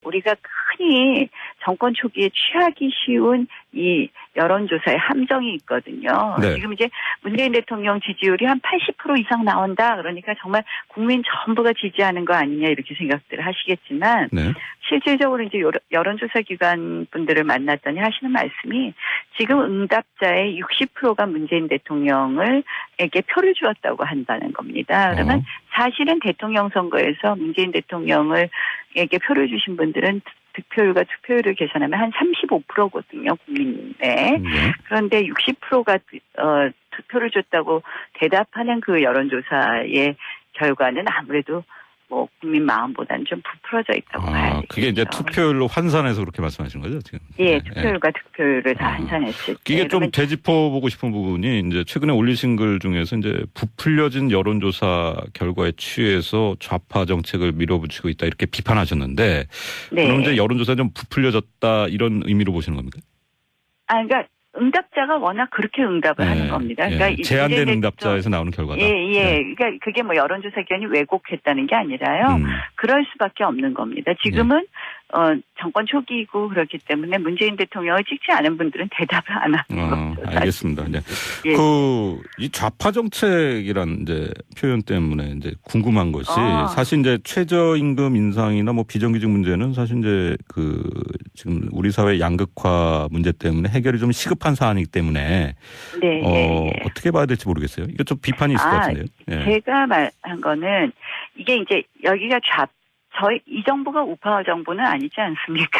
우리가 흔히 정권 초기에 취하기 쉬운 이 여론조사의 함정이 있거든요. 네. 지금 이제 문재인 대통령 지지율이 한 80% 이상 나온다. 그러니까 정말 국민 전부가 지지하는 거 아니냐 이렇게 생각들을 하시겠지만 네. 실질적으로 이제 여론조사 기관 분들을 만났더니 하시는 말씀이 지금 응답자의 60%가 문재인 대통령에게 표를 주었다고 한다는 겁니다. 그러면 사실은 대통령 선거에서 문재인 대통령에게 표를 주신 분들은 득표율과 투표율을 계산하면 한 35%거든요, 국민의. 그런데 60%가 투표를 줬다고 대답하는 그 여론조사의 결과는 아무래도 뭐 국민 마음보다는 좀 부풀어져 있다고 봐야 되죠. 그게 이제 투표율로 환산해서 그렇게 말씀하시는 거죠, 지금? 예, 투표율과 득표율을 다 환산했을 때. 이게 좀 되짚어보고 싶은 부분이 이제 최근에 올리신 글 중에서 이제 부풀려진 여론조사 결과에 취해서 좌파 정책을 밀어붙이고 있다 이렇게 비판하셨는데, 네. 그럼 이제 여론조사 좀 부풀려졌다 이런 의미로 보시는 겁니까? 그러니까 응답자가 워낙 그렇게 응답을 하는 겁니다. 그러니까 제한된 응답자에서 나오는 결과다. 그러니까 그게 뭐 여론조사 기관이 왜곡했다는 게 아니라요. 그럴 수밖에 없는 겁니다. 지금은 정권 초기이고 그렇기 때문에 문재인 대통령을 찍지 않은 분들은 대답을 안 하는 거죠. 알겠습니다. 네. 이 좌파 정책이란 이제 표현 때문에 이제 궁금한 것이 사실 이제 최저임금 인상이나 뭐 비정규직 문제는 사실 이제 지금 우리 사회 양극화 문제 때문에 해결이 좀 시급한 사안이기 때문에 어떻게 봐야 될지 모르겠어요. 이거 좀 비판이 있을 것 같은데요. 제가 말한 거는 이게 이제 여기가 이 정부가 우파 정부는 아니지 않습니까?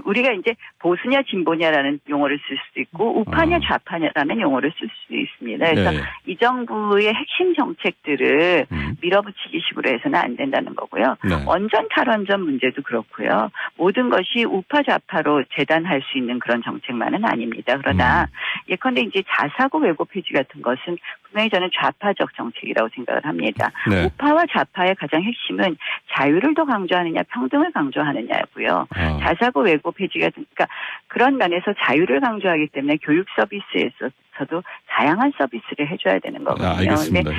우리가 이제 보수냐 진보냐라는 용어를 쓸 수도 있고 우파냐 좌파냐라는 용어를 쓸 수도 있습니다. 그래서 이 정부의 핵심 정책들을 밀어붙이기 식으로 해서는 안 된다는 거고요. 원전 탈원전 문제도 그렇고요. 모든 것이 우파 좌파로 재단할 수 있는 그런 정책만은 아닙니다. 그러나 예컨대 이제 자사고 외고 폐지 같은 것은 분명히 저는 좌파적 정책이라고 생각을 합니다. 우파와 좌파의 가장 핵심은 자유를 더 강조하느냐 평등을 강조하느냐고요. 자사고 외고 폐지가 그러니까 그런 면에서 자유를 강조하기 때문에 교육 서비스에서도 다양한 서비스를 해줘야 되는 거거든요. 알겠습니다.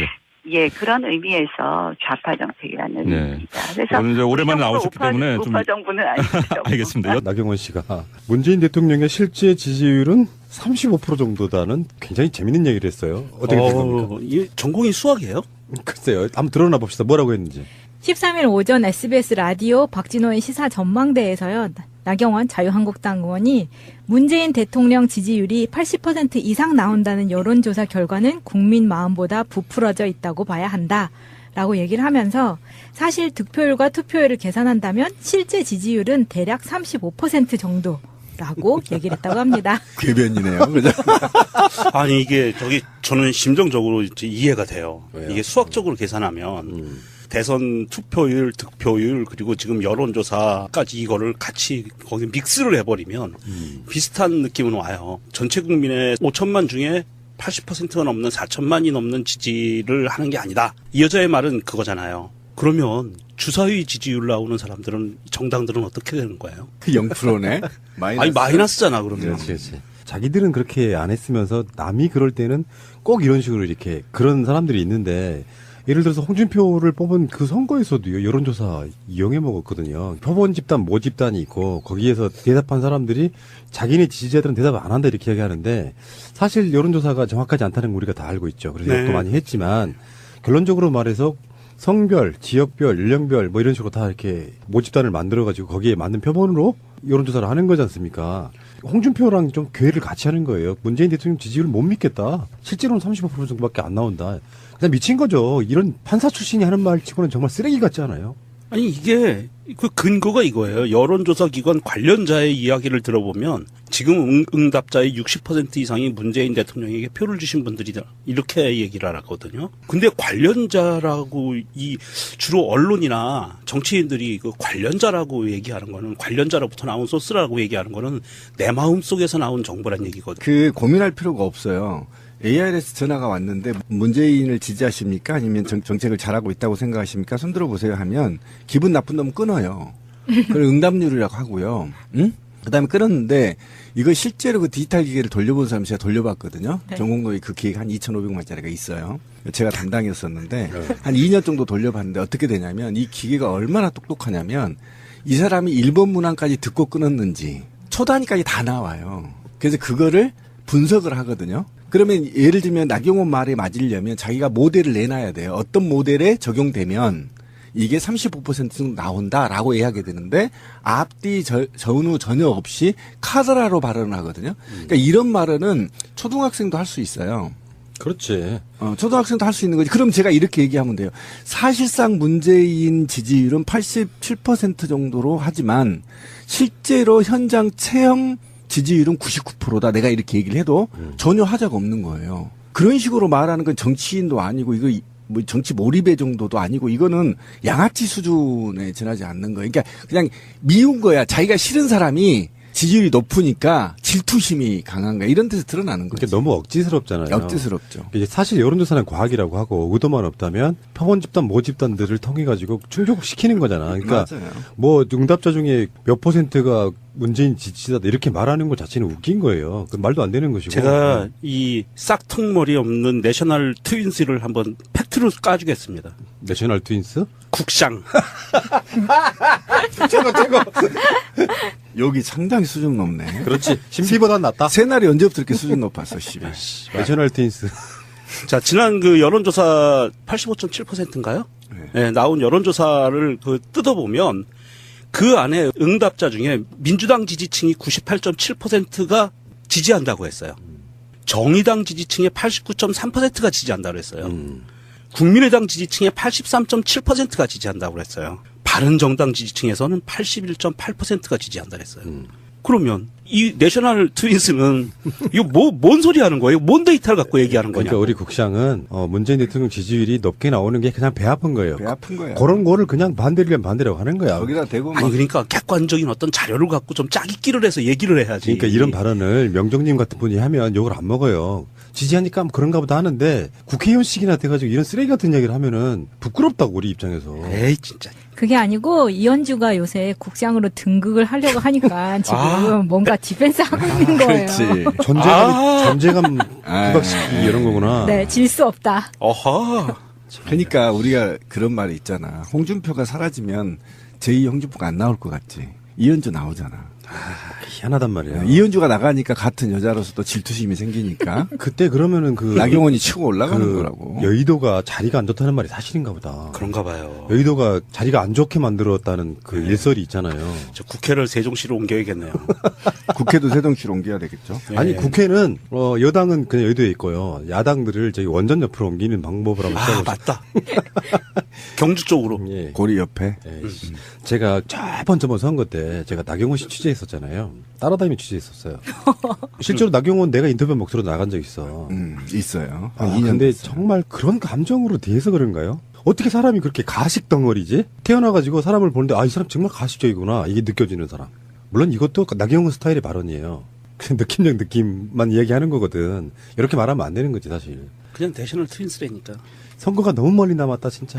그런 의미에서 좌파 정책이라는 의미입니다. 그래서 오늘 이제 오랜만에 나오셨기 때문에 우파 정부는 아니죠. 알겠습니다. 나경원 씨가 문재인 대통령의 실제 지지율은 35% 정도다는 굉장히 재밌는 얘기를 했어요. 어떻게 생각합니까? 이 전공이 수학이에요? 글쎄요. 한번 드러나 봅시다. 뭐라고 했는지. 13일 오전 SBS 라디오 박진호의 시사 전망대에서요. 나경원 자유한국당 의원이 문재인 대통령 지지율이 80% 이상 나온다는 여론조사 결과는 국민 마음보다 부풀어져 있다고 봐야 한다라고 얘기를 하면서 사실 득표율과 투표율을 계산한다면 실제 지지율은 대략 35% 정도라고 얘기를 했다고 합니다. 궤변이네요. 그죠? 아니 이게 저는 심정적으로 이해가 돼요. 왜요? 이게 수학적으로 계산하면 대선 투표율, 득표율 그리고 지금 여론조사까지 이거를 같이 거기 믹스를 해버리면 비슷한 느낌은 와요. 전체 국민의 5천만 중에 80%가 넘는 4천만이 넘는 지지를 하는 게 아니다. 이 여자의 말은 그거잖아요. 그러면 주사위 지지율 나오는 사람들은 정당들은 어떻게 되는 거예요? 0%네. 마이너스잖아 그러면. 그렇지. 자기들은 그렇게 안 했으면서 남이 그럴 때는 꼭 이런 식으로 이렇게 그런 사람들이 있는데 예를 들어서 홍준표를 뽑은 그 선거에서도요, 여론조사 이용해 먹었거든요. 표본 집단, 모 집단이 있고, 거기에서 대답한 사람들이 자기네 지지자들은 대답 안 한다 이렇게 이야기하는데, 사실 여론조사가 정확하지 않다는 거 우리가 다 알고 있죠. 그래서 욕도 많이 했지만, 결론적으로 말해서 성별, 지역별, 연령별 뭐 이런 식으로 다 이렇게 모 집단을 만들어가지고 거기에 맞는 표본으로 여론조사를 하는 거지 않습니까? 홍준표랑 좀 괴를 같이 하는 거예요. 문재인 대통령 지지율을 못 믿겠다. 실제로는 35% 정도밖에 안 나온다. 그냥 미친 거죠. 이런 판사 출신이 하는 말 치고는 정말 쓰레기 같지 않아요? 아니 이게 그 근거가 이거예요. 여론조사 기관 관련자의 이야기를 들어보면 지금 응답자의 60% 이상이 문재인 대통령에게 표를 주신 분들이다. 이렇게 얘기를 하거든요. 근데 관련자라고 주로 언론이나 정치인들이 그 관련자라고 얘기하는 거는 관련자로부터 나온 소스라고 얘기하는 거는 내 마음 속에서 나온 정보란 얘기거든요. 그 고민할 필요가 없어요. ARS 전화가 왔는데 문재인을 지지하십니까? 아니면 정책을 잘하고 있다고 생각하십니까? 손들어 보세요 하면 기분 나쁜 놈 끊어요. 그걸 응답률이라고 하고요. 응? 그다음에 끊었는데 이거 실제로 그 디지털 기계를 돌려본 사람 제가 돌려봤거든요. 전공노이 그 기계가 한 2,500만짜리가 있어요. 제가 담당이었었는데 한 2년 정도 돌려봤는데 어떻게 되냐면 이 기계가 얼마나 똑똑하냐면 이 사람이 1번 문항까지 듣고 끊었는지 초 단위까지 다 나와요. 그래서 그거를 분석을 하거든요. 그러면 예를 들면 나경원 말에 맞으려면 자기가 모델을 내놔야 돼요. 어떤 모델에 적용되면 이게 35% 나온다라고 이야기하게 되는데 앞뒤 전후 전혀 없이 카더라로 발언을 하거든요. 그러니까 이런 발언은 초등학생도 할 수 있어요. 그렇지. 초등학생도 할 수 있는 거지. 그럼 제가 이렇게 얘기하면 돼요. 사실상 문재인 지지율은 87% 정도로 하지만 실제로 현장 체형 지지율은 99%다. 내가 이렇게 얘기를 해도 전혀 하자가 없는 거예요. 그런 식으로 말하는 건 정치인도 아니고 이거 뭐 정치 몰입의 정도도 아니고 이거는 양아치 수준에 지나지 않는 거예요. 그러니까 그냥 미운 거야. 자기가 싫은 사람이 지지율이 높으니까 질투심이 강한 거야. 이런 데서 드러나는 거죠. 그러니까 너무 억지스럽잖아요. 억지스럽죠. 이제 사실 여론조사는 과학이라고 하고 의도만 없다면 표본 집단, 모 집단들을 통해 가지고 충족시키는 거잖아. 그러니까 맞아요. 뭐 응답자 중에 몇 %가 문재인 지지자다 이렇게 말하는 것 자체는 웃긴 거예요. 그 말도 안 되는 것이고. 제가 이 싹퉁머리 없는 내셔널 트윈스를 한번 팩트로 까주겠습니다. 내셔널 트윈스? 국상. 최고. 여기 상당히 수준 높네. 그렇지. 심피보단 낫다. 새날이 언제부터 이렇게 수준 높았어, 씨발. 내셔널 트윈스. 자, 지난 그 여론조사 85.7%인가요? 네, 나온 여론조사를 뜯어보면 그 안에 응답자 중에 민주당 지지층이 98.7%가 지지한다고 했어요. 정의당 지지층의 89.3%가 지지한다고 했어요. 국민의당 지지층의 83.7%가 지지한다고 했어요. 바른정당 지지층에서는 81.8%가 지지한다고 했어요. 그러면 이 내셔널 트윈스는 이거 뭔 소리 하는 거예요? 뭔 데이터를 갖고 얘기하는 거냐? 그러니까 우리 국장은 문재인 대통령 지지율이 높게 나오는 게 그냥 배 아픈 거예요. 배 아픈 거야. 그런 거를 그냥 반대면 반대라고 하는 거야. 거기다 대고 아니 그러니까 객관적인 어떤 자료를 갖고 좀 짜깁기를 해서 얘기를 해야지. 그러니까 이런 발언을 명정님 같은 분이 하면 욕을 안 먹어요. 지지하니까 그런가 보다 하는데 국회의원식이나 돼가지고 이런 쓰레기 같은 얘기를 하면은 부끄럽다고 우리 입장에서. 에이 진짜. 그게 아니고 이현주가 요새 국장으로 등극을 하려고 하니까 지금 뭔가 디펜스 하고 있는 거예요. 그렇지. 존재감 부각시키기 이런 거구나. 네, 질 수 없다. 어허. 그러니까 우리가 그런 말이 있잖아. 홍준표가 사라지면 제2 홍준표가 안 나올 것 같지. 이현주 나오잖아. 희한하단 말이야. 이현주가 나가니까 같은 여자로서도 질투심이 생기니까. 그때 그러면은 나경원이 치고 올라가는 거라고. 여의도가 자리가 안 좋다는 말이 사실인가 보다. 그런가 봐요. 여의도가 자리가 안 좋게 만들었다는 그 일설이 있잖아요. 저 국회를 세종시로 옮겨야겠네요. 국회도 세종시로 옮겨야 되겠죠. 네. 아니 국회는 여당은 그냥 여의도에 있고요. 야당들을 저기 원전 옆으로 옮기는 방법을 한번 써보죠. 맞다. 경주 쪽으로. 예. 고리 옆에. 제가 저번 선거 때 제가 나경원 씨 취재했었잖아요. 따라다니며 취재했었어요. 실제로 나경원 내가 인터뷰 목소리로 나간 적 있어. 있어요. 아, 근데 정말 그런 감정으로 대해서 그런가요? 어떻게 사람이 그렇게 가식 덩어리지? 태어나가지고 사람을 보는데 이 사람 정말 가식적이구나 이게 느껴지는 사람. 물론 이것도 나경원 스타일의 발언이에요. 그냥 느낌적 느낌만 이야기하는 거거든. 이렇게 말하면 안 되는 거지 사실. 그냥 내셔널 트윈스라니까. 선거가 너무 멀리 남았다 진짜.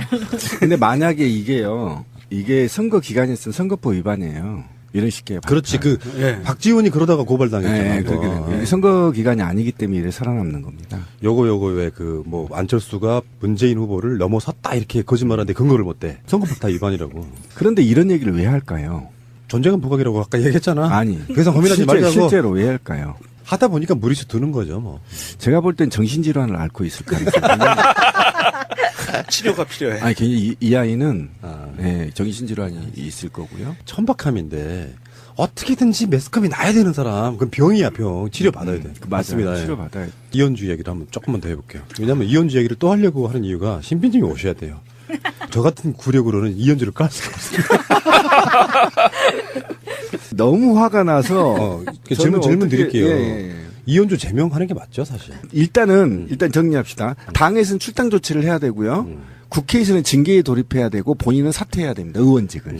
근데 만약에 이게 선거 기간이었으면 선거법 위반이에요. 이런 식의. 그렇지. 박지원이 그러다가 고발당했잖아요. 이게 선거 기간이 아니기 때문에 이래 살아남는 겁니다. 요거 왜 안철수가 문재인 후보를 넘어섰다 이렇게 거짓말하는데 근거를 못 대. 선거법 다 위반이라고. 그런데 이런 얘기를 왜 할까요? 존재감 부각이라고 아까 얘기했잖아. 아니. 그래서 고민하지 말자고. 실제로 왜 할까요? 하다 보니까 무리수 드는 거죠, 뭐. 제가 볼 땐 정신질환을 앓고 있을 가능성이 치료가 필요해. 아니, 이 아이는 정신질환이 있을 거고요. 천박함인데 어떻게든지 매스컴이 나야 되는 사람 그건 병이야 병. 치료 받아야 돼. 맞습니다. 치료 받아야 돼. 이현주 이야기를 한번 조금만 더 해볼게요. 왜냐하면 이현주 이야기를 또 하려고 하는 이유가 신빈님이 오셔야 돼요. 저 같은 구력으로는 이현주를 깔 수가 없습니다. 너무 화가 나서 질문 드릴게요. 예. 이현주 제명하는 게 맞죠, 사실? 일단 정리합시다. 당에서는 출당 조치를 해야 되고요. 국회에서는 징계에 돌입해야 되고 본인은 사퇴해야 됩니다. 의원직을.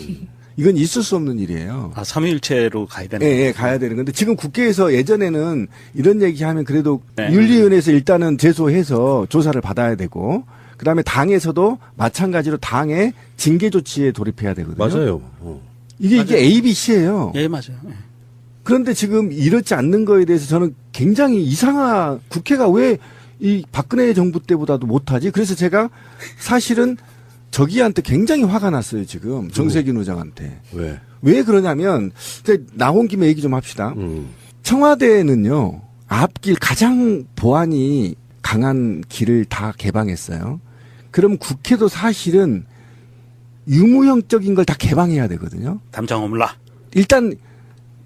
이건 있을 수 없는 일이에요. 3.1체로 가야 되는 예, 가야 되는 건데 지금 국회에서 예전에는 이런 얘기하면 그래도 윤리위원회에서 일단은 제소해서 조사를 받아야 되고 그다음에 당에서도 마찬가지로 당의 징계 조치에 돌입해야 되거든요. 맞아요. 이게 ABC예요. 예, 맞아요. 예. 그런데 지금 이렇지 않는 거에 대해서 저는 굉장히 국회가 왜 이 박근혜 정부 때보다도 못하지? 그래서 제가 사실은 저기한테 굉장히 화가 났어요, 지금. 정세균 의장한테. 왜? 왜 그러냐면, 나온 김에 얘기 좀 합시다. 청와대는요, 앞길 가장 보안이 강한 길을 다 개방했어요. 그럼 국회도 사실은 유무형적인 걸 다 개방해야 되거든요. 담장 허물라. 일단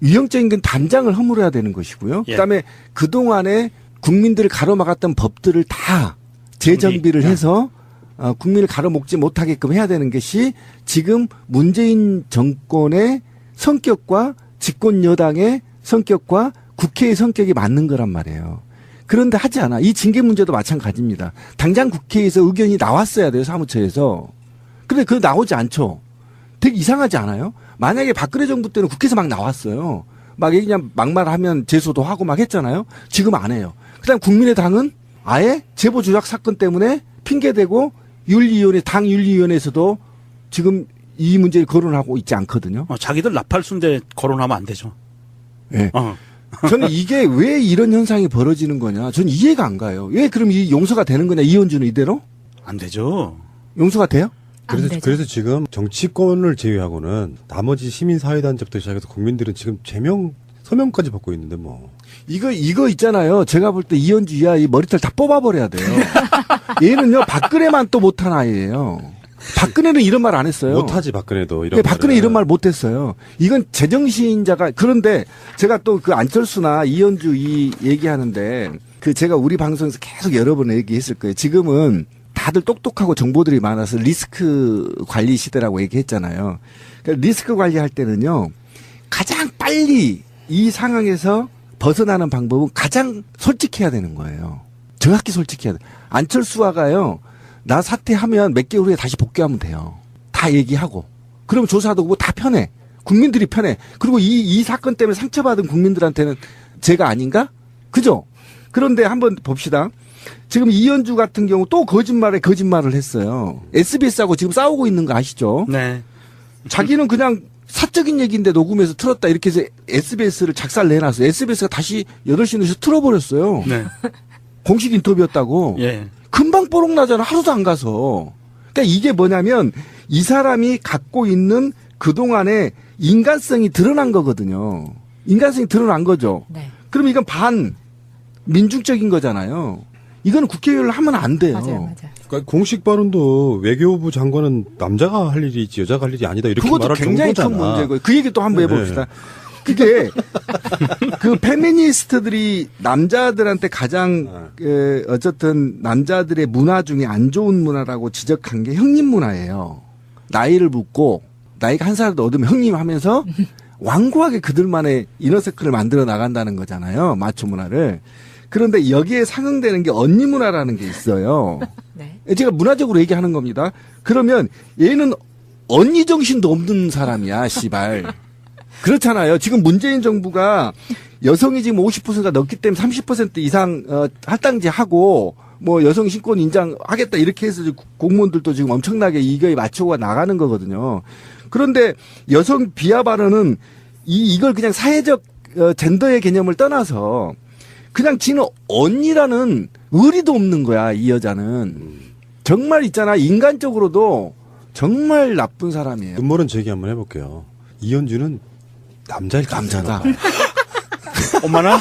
유형적인 건 단장을 허물어야 되는 것이고요. 예. 그다음에 그동안에 국민들을 가로막았던 법들을 다 재정비를 해서 국민을 가로막지 못하게끔 해야 되는 것이 지금 문재인 정권의 성격과 집권 여당의 성격과 국회의 성격이 맞는 거란 말이에요. 그런데 하지 않아. 이 징계 문제도 마찬가지입니다. 당장 국회에서 의견이 나왔어야 돼요, 사무처에서. 근데 그거 나오지 않죠. 되게 이상하지 않아요? 만약에 박근혜 정부 때는 국회에서 막 나왔어요. 막 그냥 막말하면 제소도 하고 막 했잖아요. 지금 안 해요. 그다음 국민의당은 아예 제보 조작 사건 때문에 핑계대고 윤리위원회, 당 윤리위원회에서도 지금 이 문제를 거론하고 있지 않거든요. 자기들 나팔순대 거론하면 안 되죠. 예. 저는 이게 왜 이런 현상이 벌어지는 거냐. 저는 이해가 안 가요. 왜 그럼 이 용서가 되는 거냐. 이현주는 이대로? 안 되죠. 용서가 돼요? 그래서 지금 정치권을 제외하고는 나머지 시민사회단체부터 시작해서 국민들은 지금 서명까지 받고 있는데 뭐. 이거 있잖아요. 제가 볼 때 이현주 이하 이 머리털 다 뽑아버려야 돼요. 얘는요, 박근혜만 또 못한 아이예요. 박근혜는 이런 말 안 했어요. 못하지, 박근혜도. 이런 네, 박근혜 이런 말 못했어요. 이건 제정신자가, 그런데 제가 또 그 안철수나 이현주 이 얘기하는데 제가 우리 방송에서 계속 여러 번 얘기했을 거예요. 지금은 다들 똑똑하고 정보들이 많아서 리스크 관리 시대라고 얘기했잖아요. 그러니까 리스크 관리할 때는요, 가장 빨리 이 상황에서 벗어나는 방법은 가장 솔직해야 되는 거예요. 정확히 솔직해야 돼. 안철수와가요, 나 사퇴하면 몇 개월 후에 다시 복귀하면 돼요. 다 얘기하고. 그럼 조사도 뭐 다 편해. 국민들이 편해. 그리고 이 사건 때문에 상처받은 국민들한테는 제가 아닌가? 그죠? 그런데 한번 봅시다. 지금 이현주 같은 경우 또 거짓말을 했어요. SBS하고 지금 싸우고 있는 거 아시죠? 네. 자기는 그냥 사적인 얘기인데 녹음해서 틀었다 이렇게 해서 SBS를 작살 내놨어요. SBS가 다시 8시 뉴스 틀어버렸어요. 네. 공식 인터뷰였다고. 예. 금방 뽀록 나잖아. 하루도 안 가서. 그러니까 이게 뭐냐면 이 사람이 갖고 있는 그동안의 인간성이 드러난 거거든요. 인간성이 드러난 거죠. 네. 그럼 이건 민중적인 거잖아요. 이거는 국회의원을 하면 안 돼요. 맞아요. 그러니까 공식 발언도 외교부 장관은 남자가 할 일이지 여자가 할 일이 아니다. 이렇게 그것도 말할 굉장히 정도잖아. 큰 문제고요. 그 얘기 또 한번 해봅시다. 그게 그 페미니스트들이 남자들한테 가장 어쨌든 남자들의 문화 중에 안 좋은 문화라고 지적한 게 형님 문화예요. 나이를 묻고 나이가 한 살도 얻으면 형님 하면서 완고하게 그들만의 이너서클을 만들어 나간다는 거잖아요. 마초 문화를. 그런데 여기에 상응되는 게 언니 문화라는 게 있어요. 네. 제가 문화적으로 얘기하는 겁니다. 그러면 얘는 언니 정신도 없는 사람이야, 씨발. 그렇잖아요. 지금 문재인 정부가 여성이 지금 50%가 넘기 때문에 30% 이상 할당제 하고 뭐 여성 신권 인정하겠다 이렇게 해서 공무원들도 지금 엄청나게 이거에 맞춰가 나가는 거거든요. 그런데 여성 비하 발언은 이걸 그냥 사회적 젠더의 개념을 떠나서 그냥 지는 언니라는 의리도 없는 거야, 이 여자는. 정말 있잖아, 인간적으로도 정말 나쁜 사람이에요. 음모론 제기 한번 해볼게요. 이현주는 남자다. 엄마나?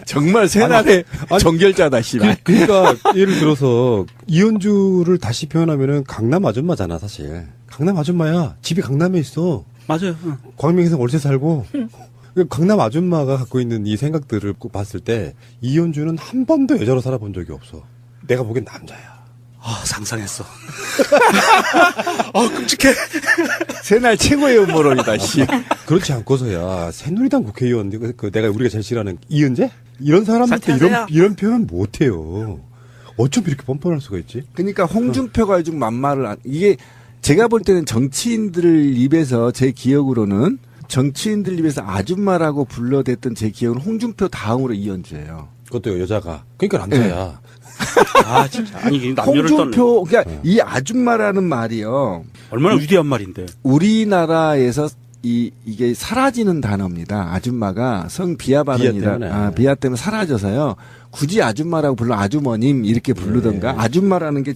정말 새날의 정결자다, 씨발. 그러니까 예를 들어서 이현주를 다시 표현하면은 강남 아줌마잖아, 사실. 강남 아줌마야. 집이 강남에 있어. 맞아요. 광명에서 월세 살고. 강남 아줌마가 갖고 있는 이 생각들을 봤을 때 이현주는 한 번도 여자로 살아본 적이 없어. 내가 보기엔 남자야. 상상했어. 끔찍해. 새날 최고의 음모론이다, 씨. 그렇지 않고서야 새누리당 국회의원 우리가 제일 싫어하는 이은재 이런 사람한테 이런 표현 못해요. 어쩜 이렇게 뻔뻔할 수가 있지? 그러니까 홍준표가 요즘 만말을 이게 제가 볼 때는 정치인들 입에서 제 기억으로는 정치인들 입에서 아줌마라고 불러댔던 제 기억은 홍준표 다음으로 이현주예요. 그것도 여자가. 그러니까 남자야. 네. 진짜. 아니, 남녀를 홍준표, 그러니까 이 아줌마라는 말이요. 얼마나 위대한 말인데. 우리나라에서 이게 사라지는 단어입니다. 아줌마가 성 비하 발언이라, 비하 때문에 사라져서요. 굳이 아줌마라고 불러 아주머님 이렇게 부르던가. 아줌마라는 게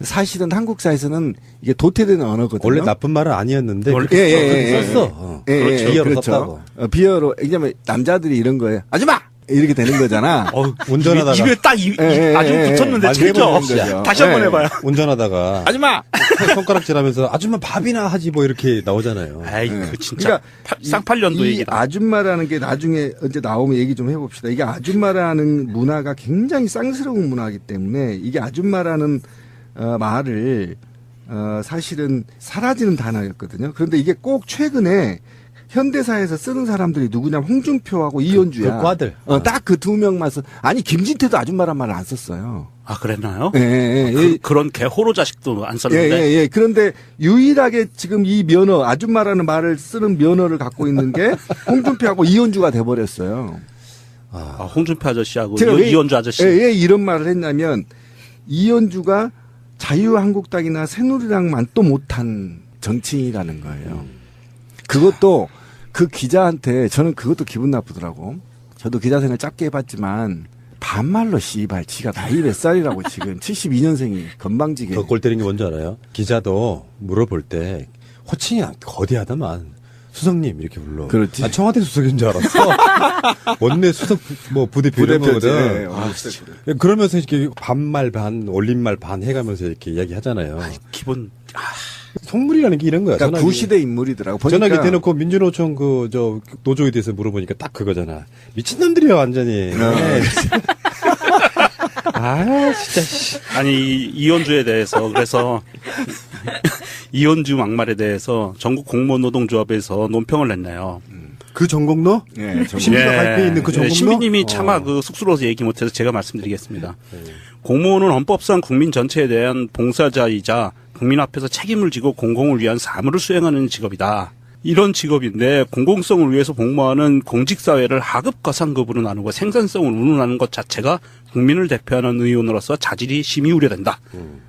사실은 한국사에서는 이게 도태된 언어거든요. 원래 나쁜 말은 아니었는데 원래- 그렇게 썼어. 그렇죠. 비어로 그렇죠. 썼다고. 비어로 왜냐면 남자들이 이런 거예요. 아줌마 이렇게 되는 거잖아. 운전하다가 입에 딱 아주 붙었는데 많이 철저. 해보는 거죠. 다시 한번 해봐요. 운전하다가 아줌마. 손가락질하면서 아줌마 밥이나 하지 뭐 이렇게 나오잖아요. 아이, 네. 그 진짜 그러니까 쌍팔년도 이 얘기다. 아줌마라는 게 나중에 언제 나오면 얘기 좀 해봅시다. 이게 아줌마라는 문화가 굉장히 쌍스러운 문화이기 때문에 이게 아줌마라는 말을 사실은 사라지는 단어였거든요. 그런데 이게 꼭 최근에 현대사에서 쓰는 사람들이 누구냐면 홍준표하고 이현주야. 그 과들. 딱 그 두 명만 써. 아니 김진태도 아줌마란 말을 안 썼어요. 아, 그랬나요? 예. 그런 개호로 자식도 안 썼는데. 예. 그런데 유일하게 지금 이 면허, 아줌마라는 말을 쓰는 면허를 갖고 있는 게 홍준표하고 이현주가 돼버렸어요. 아, 홍준표 아저씨하고 제가 왜- 이현주 아저씨. 왜 이런 말을 했냐면 이현주가 자유한국당이나 새누리당만 또 못한 정치인이라는 거예요. 그것도 그 기자한테 저는 그것도 기분 나쁘더라고. 저도 기자 생활 짧게 해봤지만 반말로 씨발 지가 나이 몇 살이라고 지금 72년생이 건방지게. 더 골 때리는 게 뭔지 알아요? 기자도 물어볼 때 호칭이 거대하다만 수석님 이렇게 불러. 그렇지. 아, 청와대 수석인 줄 알았어. 원내 수석 뭐 부대표 이런 부대표지. 거거든. 아, 그러면서 이렇게 반말 반 올림말 반 해가면서 이렇게 이야기하잖아요. 기본. 속물이라는 게 이런 거야. 그러니까 전화기. 구시대 인물이더라고. 보니까 전화기 대놓고 민주노총 노조에 대해서 물어보니까 딱 그거잖아. 미친놈들이야 완전히. 네. 아 진짜. 씨. 아니, 이현주에 대해서, 그래서, 이현주 막말에 대해서 전국 공무원 노동조합에서 논평을 냈네요. 그 전공로? 예, 신비가 발표에 있는 그 전공로? 신비님이 차마 그 쑥스러워서 얘기 못해서 제가 말씀드리겠습니다. 공무원은 헌법상 국민 전체에 대한 봉사자이자 국민 앞에서 책임을 지고 공공을 위한 사무를 수행하는 직업이다. 이런 직업인데 공공성을 위해서 복무하는 공직사회를 하급과 상급으로 나누고 생산성을 운운하는 것 자체가 국민을 대표하는 의원으로서 자질이 심히 우려된다.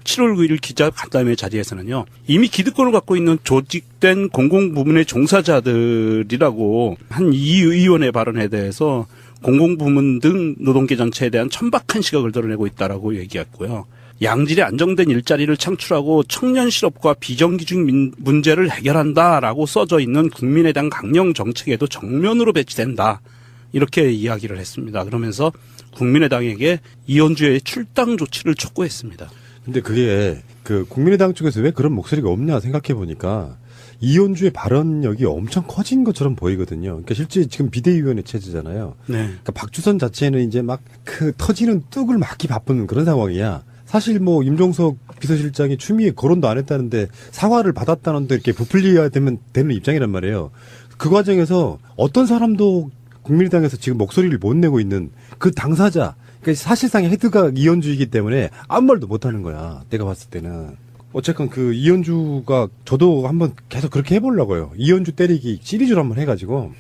7월 9일 기자 간담회 자리에서는요. 이미 기득권을 갖고 있는 조직된 공공부문의 종사자들이라고 한 이 의원의 발언에 대해서 공공부문 등 노동계 전체에 대한 천박한 시각을 드러내고 있다라고 얘기했고요. 양질의 안정된 일자리를 창출하고 청년 실업과 비정규직 문제를 해결한다라고 써져 있는 국민의당 강령 정책에도 정면으로 배치된다. 이렇게 이야기를 했습니다. 그러면서 국민의당에게 이현주의 출당 조치를 촉구했습니다. 근데 그게 그 국민의당 쪽에서 왜 그런 목소리가 없냐 생각해 보니까 이현주의 발언력이 엄청 커진 것처럼 보이거든요. 그러니까 실제 지금 비대위원회 체제잖아요. 네. 그러니까 박주선 자체는 이제 막 그 터지는 뚝을 막기 바쁜 그런 상황이야. 사실 뭐 임종석 비서실장이 추미애 거론도 안 했다는데 사과를 받았다는데 이렇게 부풀려야 되는 입장이란 말이에요. 그 과정에서 어떤 사람도 국민의당에서 지금 목소리를 못 내고 있는 그 당사자, 그러니까 사실상 헤드가 이현주이기 때문에 아무 말도 못 하는 거야. 내가 봤을 때는. 어쨌건 그 이현주가 저도 한번 계속 그렇게 해보려고요. 이현주 때리기 시리즈로 한번 해가지고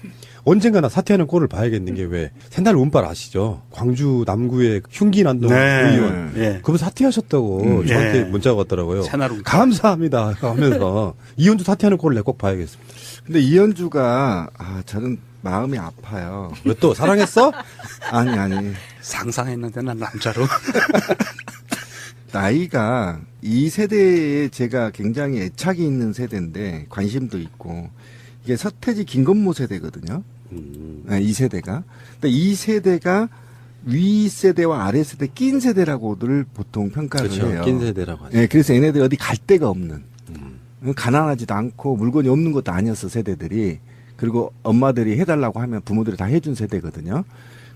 언젠가나 사퇴하는 꼴을 봐야겠는 게 왜 새날 운빨 아시죠? 광주 남구의 흉기난동 의원. 네. 그분 사퇴하셨다고 저한테 네. 문자가 왔더라고요. 새날 운빨. 감사합니다 하면서 이현주 사퇴하는 꼴을 내가 꼭 봐야겠습니다. 근데 이현주가 저는 마음이 아파요. 왜 또 사랑했어? 아니. 상상했는데 난 남자로. 나이가 이 세대에 제가 굉장히 애착이 있는 세대인데 관심도 있고 이게 서태지 김건모 세대거든요. 네, 이 세대가. 근데 이 세대가 위 세대와 아래 세대 낀 세대라고들 보통 평가를 그렇죠. 해요. 낀 세대라고 하죠. 네, 그래서 얘네들 어디 갈 데가 없는. 가난하지도 않고 물건이 없는 것도 아니었어 세대들이. 그리고 엄마들이 해달라고 하면 부모들이 다 해준 세대거든요.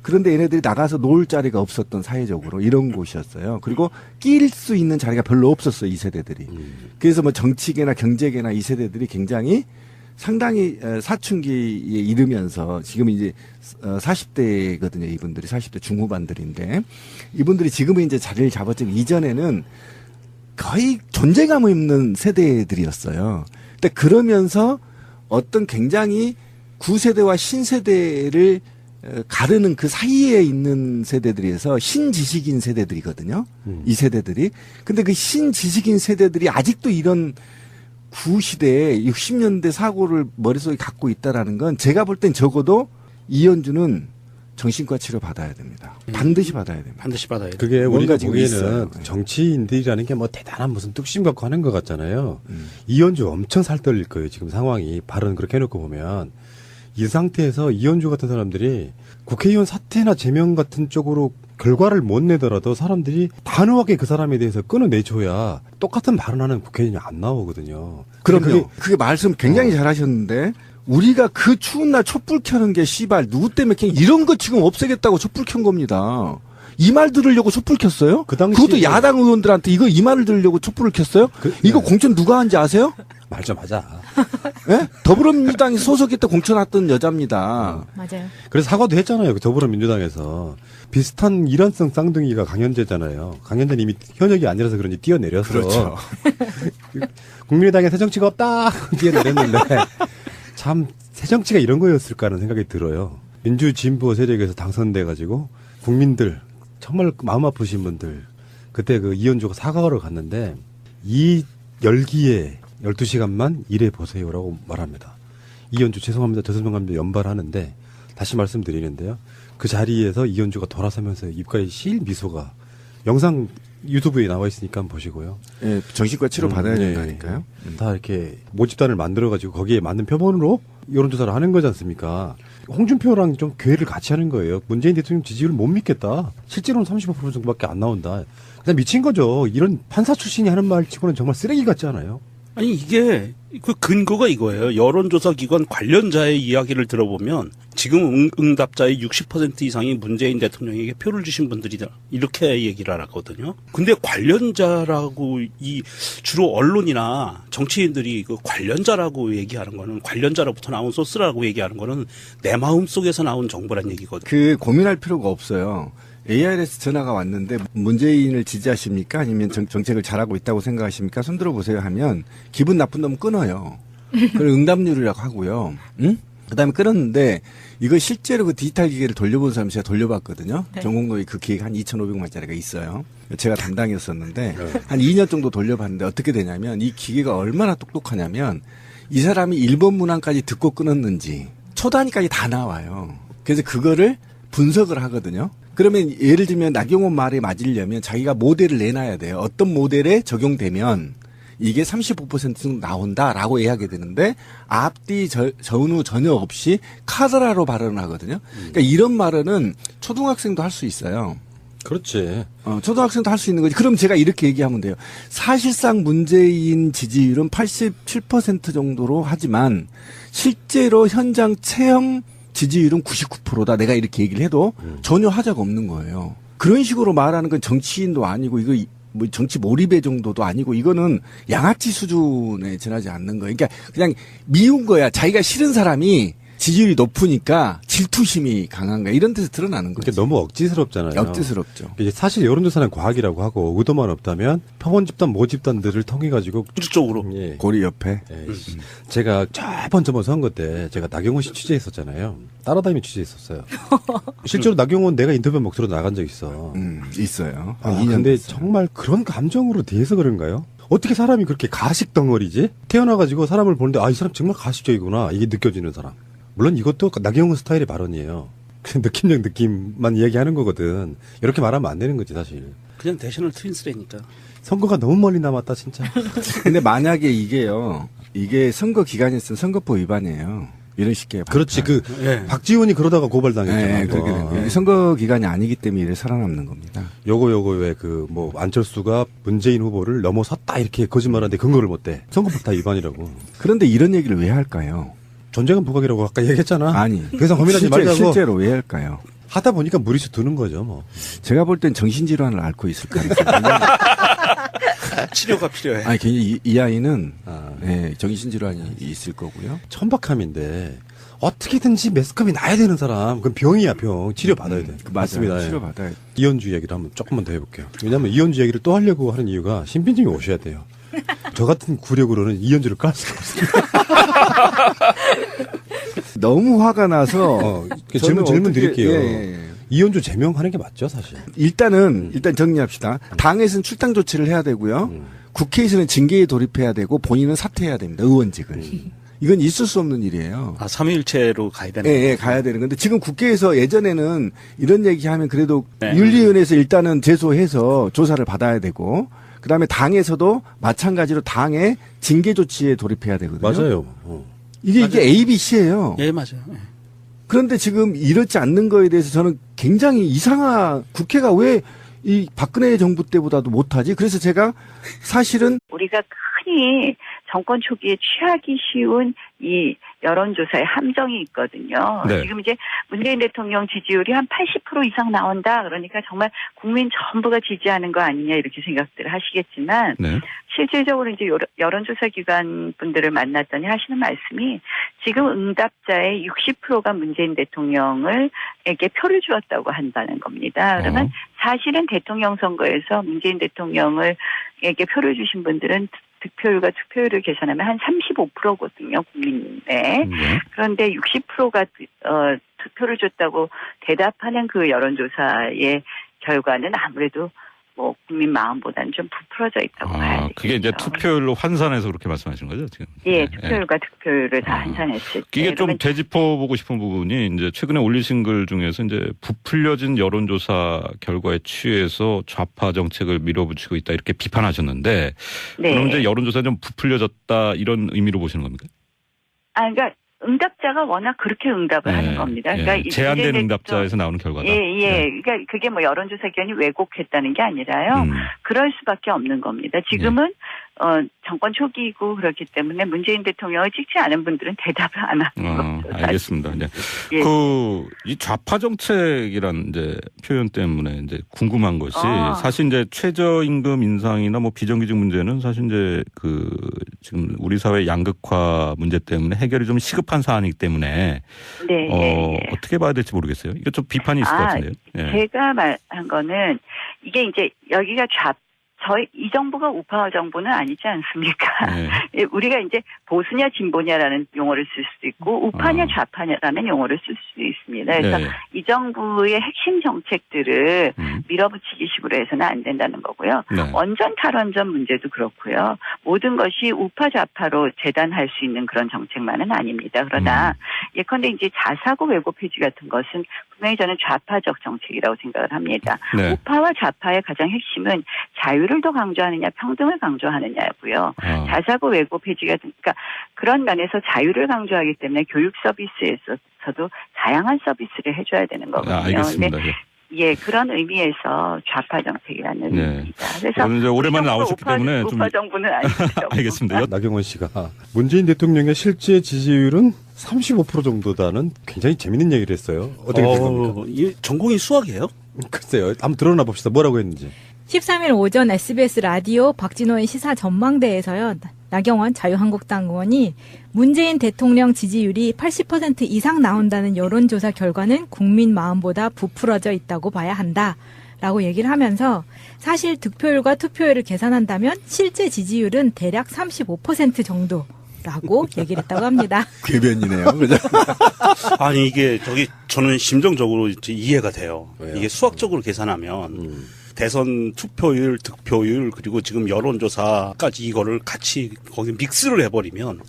그런데 얘네들이 나가서 놓을 자리가 없었던 사회적으로 이런 곳이었어요. 그리고 낄 수 있는 자리가 별로 없었어요, 이 세대들이. 그래서 뭐 정치계나 경제계나 이 세대들이 굉장히 상당히 사춘기에 이르면서 지금 이제 40대거든요, 이분들이. 40대 중후반들인데 이분들이 지금은 이제 자리를 잡았지만 이전에는 거의 존재감 없는 세대들이었어요. 근데 그러면서 어떤 굉장히 구세대와 신세대를 가르는 그 사이에 있는 세대들에서 신지식인 세대들이거든요. 이 세대들이. 근데 그 신지식인 세대들이 아직도 이런 구시대에 60년대 사고를 머릿속에 갖고 있다라는 건 제가 볼 땐 적어도 이현주는 정신과 치료 받아야 됩니다. 반드시 받아야 됩니다. 반드시 받아야 돼요. 그게 우리가 뭔가 지금 보기에는 있어요. 정치인들이라는 게 뭐 대단한 무슨 뚝심 갖고 하는 것 같잖아요. 이현주 엄청 살떨릴 거예요. 지금 상황이 발언 그렇게 해놓고 보면 이 상태에서 이현주 같은 사람들이 국회의원 사퇴나 제명 같은 쪽으로 결과를 못 내더라도 사람들이 단호하게 그 사람에 대해서 끊어내줘야 똑같은 발언하는 국회의원이 안 나오거든요. 그럼요. 그게 말씀 굉장히 잘하셨는데 우리가 그 추운 날 촛불 켜는 게 씨발 누구 때문에 그냥 이런 거 지금 없애겠다고 촛불 켠 겁니다. 이 말 들으려고 촛불 켰어요? 그 당시에- 그것도 야당 의원들한테 이 말을 들으려고 촛불을 켰어요? 이거 공천 누가 한지 아세요? 말 좀 하자. 예? 더불어민주당이 소속했던 공천했던 여자입니다. 맞아요. 그래서 사과도 했잖아요. 그 더불어민주당에서. 비슷한 일환성 쌍둥이가 강현재잖아요. 강현재는 이미 현역이 아니라서 그런지 뛰어내렸어. 그렇죠. 국민의당에 새정치가 없다 뛰어내렸는데 참 새정치가 이런 거였을까 하는 생각이 들어요. 민주 진보 세력에서 당선돼가지고 국민들 정말 마음 아프신 분들 그때 그 이현주가 사과하러 갔는데 이 열기에 12시간만 일해 보세요라고 말합니다. 이현주 죄송합니다. 죄송합니다. 연발하는데 다시 말씀드리는데요. 그 자리에서 이현주가 돌아서면서 입가에 실 미소가 영상 유튜브에 나와 있으니까 한번 보시고요. 예, 정신과 치료 받아야 네. 된다니까요. 다 이렇게 모집단을 만들어가지고 거기에 맞는 표본으로 여론조사를 하는 거지 않습니까? 홍준표랑 좀 교회를 같이 하는 거예요. 문재인 대통령 지지율을 못 믿겠다. 실제로는 35% 정도밖에 안 나온다. 그냥 미친 거죠. 이런 판사 출신이 하는 말 치고는 정말 쓰레기 같지 않아요? 아니 이게 그 근거가 이거예요. 여론조사 기관 관련자의 이야기를 들어보면 지금 응답자의 60% 이상이 문재인 대통령에게 표를 주신 분들이다. 이렇게 얘기를 하거든요. 근데 관련자라고 이 주로 언론이나 정치인들이 그 관련자라고 얘기하는 거는 관련자로부터 나온 소스라고 얘기하는 거는 내 마음 속에서 나온 정보란 얘기거든요. 그 고민할 필요가 없어요. ARS 전화가 왔는데 문재인을 지지하십니까? 아니면 정책을 잘하고 있다고 생각하십니까? 손들어 보세요 하면 기분 나쁜 놈 끊어요. 그리고 응답률이라고 하고요. 응? 그다음에 끊었는데 이거 실제로 그 디지털 기계를 돌려본 사람이 제가 돌려봤거든요. 네. 전공로에 그 기계가 한 2,500만짜리가 있어요. 제가 담당이었었는데 한 2년 정도 돌려봤는데 어떻게 되냐면 이 기계가 얼마나 똑똑하냐면 이 사람이 일본 문항까지 듣고 끊었는지 초 단위까지 다 나와요. 그래서 그거를 분석을 하거든요. 그러면 예를 들면 나경원 말에 맞으려면 자기가 모델을 내놔야 돼요. 어떤 모델에 적용되면 이게 35% 나온다라고 이야기하게 되는데 앞뒤 전후 전혀 없이 카더라로 발언을 하거든요. 그러니까 이런 말은 초등학생도 할 수 있어요. 그렇지. 초등학생도 할 수 있는 거지. 그럼 제가 이렇게 얘기하면 돼요. 사실상 문재인 지지율은 87% 정도로 하지만 실제로 현장 체험 지지율은 99%다. 내가 이렇게 얘기를 해도 전혀 하자가 없는 거예요. 그런 식으로 말하는 건 정치인도 아니고 이거 뭐 정치 몰입의 정도도 아니고 이거는 양아치 수준에 지나지 않는 거예요. 그러니까 그냥 미운 거야. 자기가 싫은 사람이 지지율이 높으니까 질투심이 강한 거야. 이런 데서 드러나는 거죠. 그러니까 너무 억지스럽잖아요. 역지스럽죠. 이제 사실 여론조사는 과학이라고 하고 의도만 없다면 표본 집단, 모집단들을 통해 가지고 구조적으로. 예. 고리 옆에. 제가 저번 선거 때 제가 나경원 씨 취재했었잖아요. 따라다니며 취재했었어요. 실제로 나경원 내가 인터뷰 목소리로 나간 적 있어. 있어요. 아, 한 2년 근데 됐어요. 정말 그런 감정으로 대해서 그런가요? 어떻게 사람이 그렇게 가식 덩어리지? 태어나가지고 사람을 보는데 아, 이 사람 정말 가식적이구나. 이게 느껴지는 사람. 물론 이것도 나경원 스타일의 발언이에요. 그냥 느낌적 느낌만 이야기하는 거거든. 이렇게 말하면 안 되는 거지 사실. 그냥 대셔널 트윈스라니까. 선거가 너무 멀리 남았다 진짜. 근데 만약에 이게 선거 기간이었으면 선거법 위반이에요. 이런 식의. 그렇지. 그 예. 박지원이 그러다가 고발당했잖아. 네, 그렇게 됩니다. 선거 기간이 아니기 때문에 이래 살아남는 겁니다. 요거 왜 그 뭐 안철수가 문재인 후보를 넘어섰다 이렇게 거짓말하는데 근거를 못 대. 선거법 다 위반이라고. 그런데 이런 얘기를 왜 할까요? 존재감 부각이라고 아까 얘기했잖아. 아니. 그래서 고민하지 말자고. 실제로 왜 할까요? 하다 보니까 무리수 드는 거죠, 뭐. 제가 볼 땐 정신질환을 앓고 있을 가능성이 치료가 필요해. 아니, 괜히 이 아이는 아. 네, 정신질환이 있을 거고요. 천박함인데 어떻게든지 매스컴이 나야 되는 사람. 그건 병이야, 병. 치료 받아야 돼. 맞습니다. 예. 치료 받아야 돼. 이현주 얘기를 한번 조금만 더 해볼게요. 왜냐하면 이현주 얘기를 또 하려고 하는 이유가 신빈님이 오셔야 돼요. 저 같은 구력으로는 이현주를 깔 수가 없습니다. 너무 화가 나서 질문 어떻게- 드릴게요. 예. 이현주 제명하는 게 맞죠, 사실. 일단 정리합시다. 당에서는 출당 조치를 해야 되고요. 국회에서는 징계에 돌입해야 되고 본인은 사퇴해야 됩니다. 의원직을. 이건 있을 수 없는 일이에요. 3일체로 가야 되는 예, 가야 되는 건데 지금 국회에서 예전에는 이런 얘기하면 그래도 네. 윤리위원회에서 일단은 제소해서 조사를 받아야 되고 그다음에 당에서도 마찬가지로 당의 징계 조치에 돌입해야 되거든요. 맞아요. 이게 ABC예요. 예, 맞아요. 예. 그런데 지금 이렇지 않는 거에 대해서 저는 굉장히 국회가 왜 이 박근혜 정부 때보다도 못하지? 그래서 제가 사실은 우리가 흔히 정권 초기에 취하기 쉬운 이 여론조사의 함정이 있거든요. 네. 지금 이제 문재인 대통령 지지율이 한 80% 이상 나온다. 그러니까 정말 국민 전부가 지지하는 거 아니냐 이렇게 생각들을 하시겠지만 네. 실질적으로 이제 여론조사 기관 분들을 만났더니 하시는 말씀이 지금 응답자의 60%가 문재인 대통령에게 표를 주었다고 한다는 겁니다. 그러면 사실은 대통령 선거에서 문재인 대통령에게 표를 주신 분들은 득표율과 투표율을 계산하면 한 35%거든요, 국민의. 네. 그런데 60%가 투표를 줬다고 대답하는 그 여론조사의 결과는 아무래도 뭐 국민 마음보다는 좀 부풀어져 있다고 봐야 되죠. 그게 이제 투표율로 환산해서 그렇게 말씀하시는 거죠, 지금? 예, 투표율과 득표율을 다 환산했을 때. 이게 좀 되짚어보고 싶은 부분이 이제 최근에 올리신 글 중에서 이제 부풀려진 여론조사 결과에 취해서 좌파 정책을 밀어붙이고 있다 이렇게 비판하셨는데, 네. 그럼 이제 여론조사 좀 부풀려졌다 이런 의미로 보시는 겁니까? 그러니까 응답자가 워낙 그렇게 응답을 하는 겁니다. 그러니까 제한된 응답자에서 나오는 결과다. 그러니까 그게 뭐 여론조사 기관이 왜곡했다는 게 아니라요. 그럴 수밖에 없는 겁니다. 지금은 정권 초기이고 그렇기 때문에 문재인 대통령을 찍지 않은 분들은 대답을 안 하는 거죠. 알겠습니다. 네. 예. 이 좌파 정책이란 이제 표현 때문에 이제 궁금한 것이 사실 이제 최저임금 인상이나 뭐 비정규직 문제는 사실 이제 지금 우리 사회 양극화 문제 때문에 해결이 좀 시급한 사안이기 때문에 어떻게 봐야 될지 모르겠어요. 이거 좀 비판이 있을 것 같은데요. 예. 제가 말한 거는 이게 이제 여기가 이 정부가 우파 정부는 아니지 않습니까? 네. 우리가 이제 보수냐 진보냐라는 용어를 쓸 수도 있고 우파냐 좌파냐라는 용어를 쓸 수도 있습니다. 그래서 이 정부의 핵심 정책들을 밀어붙이기 식으로 해서는 안 된다는 거고요. 원전 탈원전 문제도 그렇고요. 모든 것이 우파 좌파로 재단할 수 있는 그런 정책만은 아닙니다. 그러나 예컨대 이제 자사고 외고 폐지 같은 것은 분명히 저는 좌파적 정책이라고 생각을 합니다. 네. 우파와 좌파의 가장 핵심은 자유를 더 강조하느냐 평등을 강조하느냐고요. 자사고 외고 폐지가 그러니까 그런 면에서 자유를 강조하기 때문에 교육 서비스에서도 다양한 서비스를 해줘야 되는 거거든요. 알겠습니다. 예, 그런 의미에서 좌파 정책이라는 의미입니다. 그래서 오늘 오랜만에 나오셨기 때문에 우파 정부는 아니죠. 알겠습니다. 나경원 씨가 문재인 대통령의 실제 지지율은 35% 정도다는 굉장히 재밌는 얘기를 했어요. 어떻게 생각합니까? 이 전공이 수학이에요? 글쎄요. 한번 드러나 봅시다. 뭐라고 했는지. 13일 오전 SBS 라디오 박진호의 시사 전망대에서요. 나경원 자유한국당 의원이 문재인 대통령 지지율이 80% 이상 나온다는 여론조사 결과는 국민 마음보다 부풀어져 있다고 봐야 한다라고 얘기를 하면서 사실 득표율과 투표율을 계산한다면 실제 지지율은 대략 35% 정도라고 얘기를 했다고 합니다. 궤변이네요. 그죠? 아니 이게 저는 심정적으로 이해가 돼요. 왜요? 이게 수학적으로 계산하면 대선 투표율, 득표율 그리고 지금 여론조사까지 이거를 같이 거기 믹스를 해버리면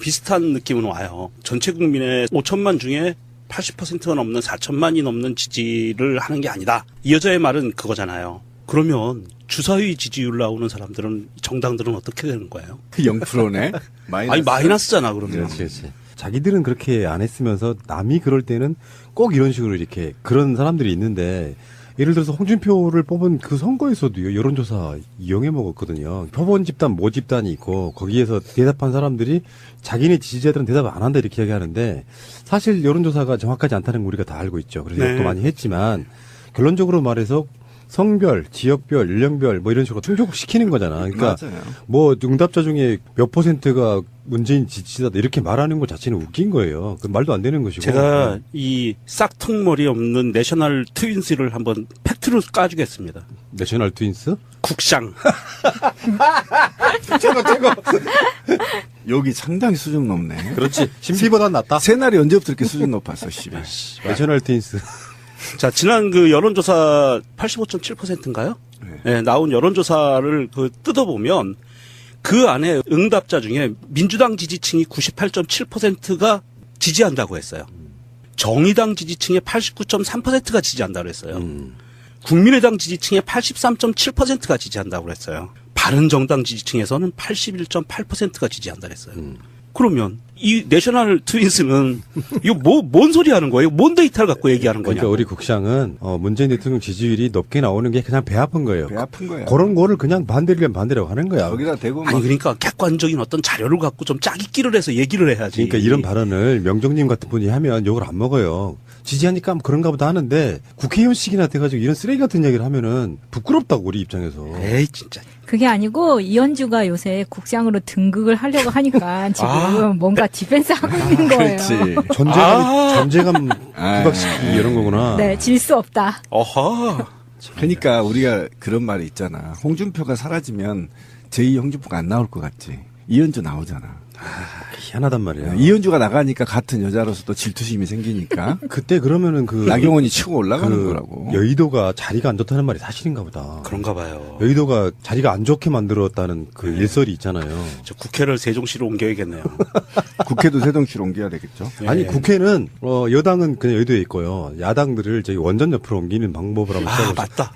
비슷한 느낌은 와요. 전체 국민의 5천만 중에 80%가 넘는 4천만이 넘는 지지를 하는 게 아니다. 이 여자의 말은 그거잖아요. 그러면 주사위 지지율 나오는 사람들은 정당들은 어떻게 되는 거예요? 0%네. 아니 마이너스잖아 그러면. 그렇지. 자기들은 그렇게 안 했으면서 남이 그럴 때는 꼭 이런 식으로 이렇게 그런 사람들이 있는데 예를 들어서 홍준표를 뽑은 그 선거에서도요, 여론조사 이용해 먹었거든요. 표본 집단, 모 집단이 있고, 거기에서 대답한 사람들이 자기네 지지자들은 대답 안 한다 이렇게 이야기하는데, 사실 여론조사가 정확하지 않다는 거 우리가 다 알고 있죠. 그래서 역도 많이 했지만, 결론적으로 말해서 성별, 지역별, 연령별 뭐 이런 식으로 충족시키는 거잖아. 그러니까 맞아요. 뭐 응답자 중에 몇 %가 문재인 지지자다 이렇게 말하는 것 자체는 웃긴 거예요. 그 말도 안 되는 것이고. 제가 이 싹퉁머리 없는 내셔널 트윈스를 한번 팩트로 까주겠습니다. 내셔널 트윈스? 국상. 최고. 여기 상당히 수준 높네. 그렇지. 심비보단 낫다. 새날이 언제부터 이렇게 수준 높았어, 씨발. 내셔널 트윈스. 자, 지난 그 여론조사 85.7%인가요? 네, 나온 여론조사를 뜯어보면 그 안에 응답자 중에 민주당 지지층이 98.7%가 지지한다고 했어요. 정의당 지지층의 89.3%가 지지한다고 했어요. 국민의당 지지층의 83.7%가 지지한다고 했어요. 바른정당 지지층에서는 81.8%가 지지한다고 했어요. 그러면 이 내셔널 트윈스는 이거 뭔 소리 하는 거예요? 뭔 데이터를 갖고 얘기하는 거냐? 그러니까 우리 국장은 문재인 대통령 지지율이 높게 나오는 게 그냥 배 아픈 거예요. 배 아픈 거야. 그런 거를 그냥 반대면 반대라고 하는 거야. 거기다 대고 아니 그러니까 객관적인 어떤 자료를 갖고 좀 짜깁기를 해서 얘기를 해야지. 그러니까 이런 발언을 명정님 같은 분이 하면 욕을 안 먹어요. 지지하니까 그런가 보다 하는데 국회의원식이나 돼가지고 이런 쓰레기 같은 얘기를 하면은 부끄럽다고 우리 입장에서. 에이 진짜. 그게 아니고 이현주가 요새 국장으로 등극을 하려고 하니까 지금 뭔가 디펜스 하고 있는 거예요. 그렇지. 존재감 부각시키기 이런 거구나. 네, 질 수 없다. 어허. 그러니까 우리가 그런 말이 있잖아. 홍준표가 사라지면 제2 홍준표가 안 나올 것 같지. 이현주 나오잖아. 희한하단 말이야. 이현주가 나가니까 같은 여자로서도 질투심이 생기니까 그때 그러면은 그 나경원이 치고 올라가는 그 거라고. 여의도가 자리가 안 좋다는 말이 사실인가 보다. 그런가 봐요. 여의도가 자리가 안 좋게 만들었다는 그 일설이 있잖아요. 저 국회를 세종시로 옮겨야겠네요. 국회도 세종시로 옮겨야 되겠죠. 예. 아니 국회는 여당은 그냥 여의도에 있고요. 야당들을 저기 원전 옆으로 옮기는 방법을 한번 아 써보세요. 맞다.